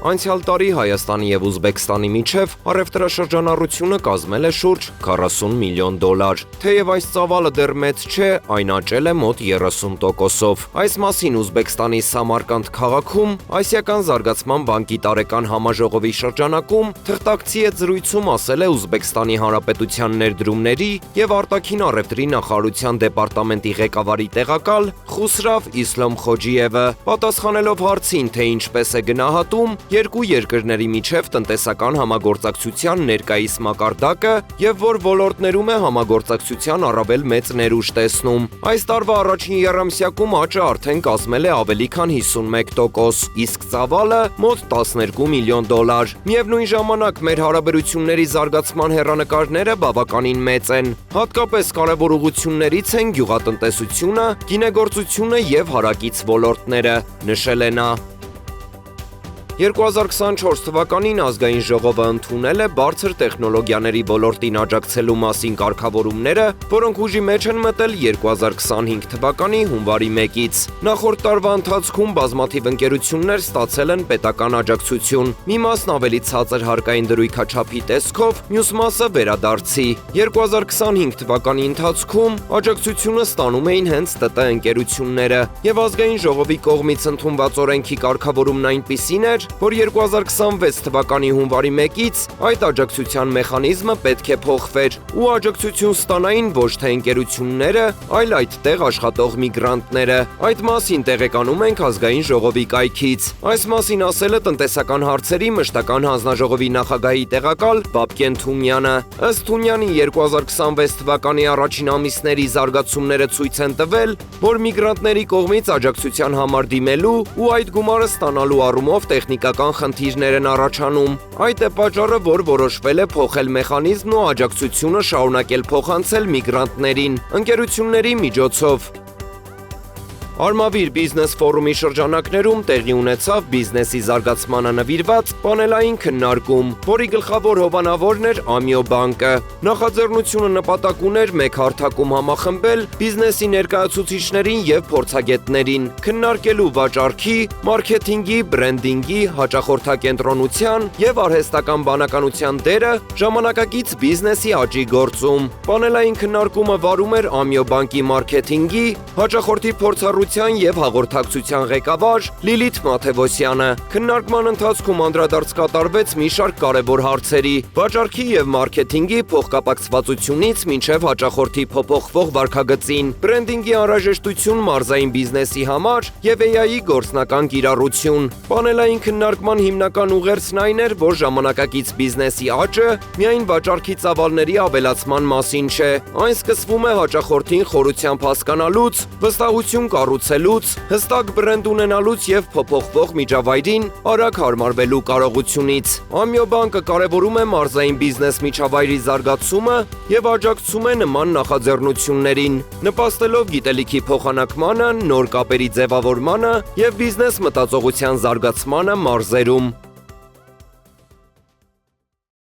Անցյալ տարի Հայաստանի եւ Ուզբեկստանի միջև առևտրաշրջանառությունը կազմել է շուրջ 40 միլիոն դոլար։ Թեև այս ծավալը դեռ մեծ չէ, այն աճել է մոտ 30%-ով։ Այս մասին Ուզբեկստանի Սամարկանդ քաղաքում Ասիական զարգացման բանկի տարեկան համաժողովի շրջանակում թղթակցի հետ զրույցում ասել է Ուզբեկստանի Հանրապետության ներդրումների եւ արտաքին առևտրի նախարարության դեպարտամենտի ղեկավարի տեղակալ Խուսրավ Իսլամխոջիևը, պատասխանելով հարցին, թե ինչպես է գնահատում երկու երկրների միջև տնտեսական համագործակցության ներկայիս մակարդակը եւ որ ոլորտներում է համագործակցության առավել մեծ ներուժ տեսնում։ Այս տարվա առաջին եռամսյակում աճը արդեն կազմել է ավելի քան 51%, իսկ ծավալը մոտ 12 միլիոն դոլար։ Միևնույն ժամանակ մեր հարաբերությունների զարգացման հեռանկարները բավականին մեծ են։ Հատկապես կարևոր ուղղություններից են գյուղատնտեսությունը, գինեգործությունը եւ հարակից ոլորտները, նշել է նա։ 2024 թվականին ազգային ժողովը ընդունել է բարձր տեխնոլոգիաների ոլորտին աջակցելու մասին կարգավորումները, որոնք ուժի մեջ են մտել 2025 թվականի հունվարի 1-ից։ Նախորդ տարվա ընթացքում բազմաթիվ ընկերություններ ստացել են պետական աջակցություն։ Մի մասն ավելի ցածր հարկային դրույքաչափի տեսքով, մյուս մասը վերադարձի։ 2025 թվականի ընթացքում աջակցությունը ստանում էին հենց ՏՏ ընկերությունները, եւ ազգային ժողովի կողմից ընդունված օրենքի կարգավորումն այնպիսին էր, որ 2026 թվականի հունվարի 1-ից այդ աջակցության մեխանիզմը պետք է փոխվեր ու աջակցություն ստանային ոչ թե ընկերությունները, այլ այդտեղ աշխատող միգրանտները։ Այդ մասին տեղեկանում ենք ազգային ժողովի կայքից։ Այս մասին ասել է տնտեսական հարցերի մշտական հանձնաժողովի նախագահի տեղակալ Բաբկեն Թումյանը։ Ըստ Թումյանի 2026 թվականի առաջին ամիսների զարգացումները ցույց են տվել, որ միգրանտների կողմից աջակցության համար դիմելու ու այդ գումարը ստանալու առումով տեխնիկական խնդիրներ են առաջանում։ Այդ է պատճառը, որ որոշվել է փոխել մեխանիզմն ու աջակցությունը շարունակել փոխանցել միգրանտներին ընկերությունների միջոցով։ Արմավիր բիզնես ֆորումի շրջանակներում տեղի ունեցավ բիզնեսի զարգացմանը նվիրված պանելային քննարկում, որի գլխավոր հովանավորն էր Ամիո բանկը։ Նախաձեռնությունը նպատակ ուներ մեկ հարթակում համախմբել բիզնեսի ներկայացուցիչներին եւ փորձագետներին, քննարկելու վաճառքի, մարքեթինգի, բրենդինգի, հաճախորդակենտրոնության եւ արհեստական բանականության դերը ժամանակակից բիզնեսի աճի գործում։ Պանելային քննարկումը վարում էր Ամիո բանկի մարքեթինգի, հաճախորդի փորձառության եւ հաղորդակցության ղեկավար Լիլիթ Մաթևոսյանը։ Քննարկման ընթացքում անդրադարձ կատարվեց մի շարք կարևոր հարցերի՝ վաճառքի եւ մարքեթինգի փոխկապակցվածությունից մինչեւ հաճախորդի փոփոխվող վարքագծին, բրենդինգի անհրաժեշտություն մարզային բիզնեսի համար եւ AI-ի գործնական կիրառություն։ Պանելային քննարկման հիմնական ուղերձն այն էր, որ ժամանակակից բիզնեսի աճը միայն վաճառքի ծավալների ավելացման մասին չէ։ Այն սկսվում է հաճախորդին խորությամբ հասկանալուց, վստահություն կառուցելուց, հստակ բրենդ ունենալուց եւ փոփոխվող միջավայրին արագ հարմարվելու կարողությունից։ Ամիո բանկը կարևորում է մարզային բիզնես միջավայրի զարգացումը եւ աջակցում է նման նախաձեռնություններին, նպաստելով գիտելիքի փոխանակմանը, նոր կապերի ձևավորմանը եւ բիզնես մտածողության զարգացմանը մարզերում։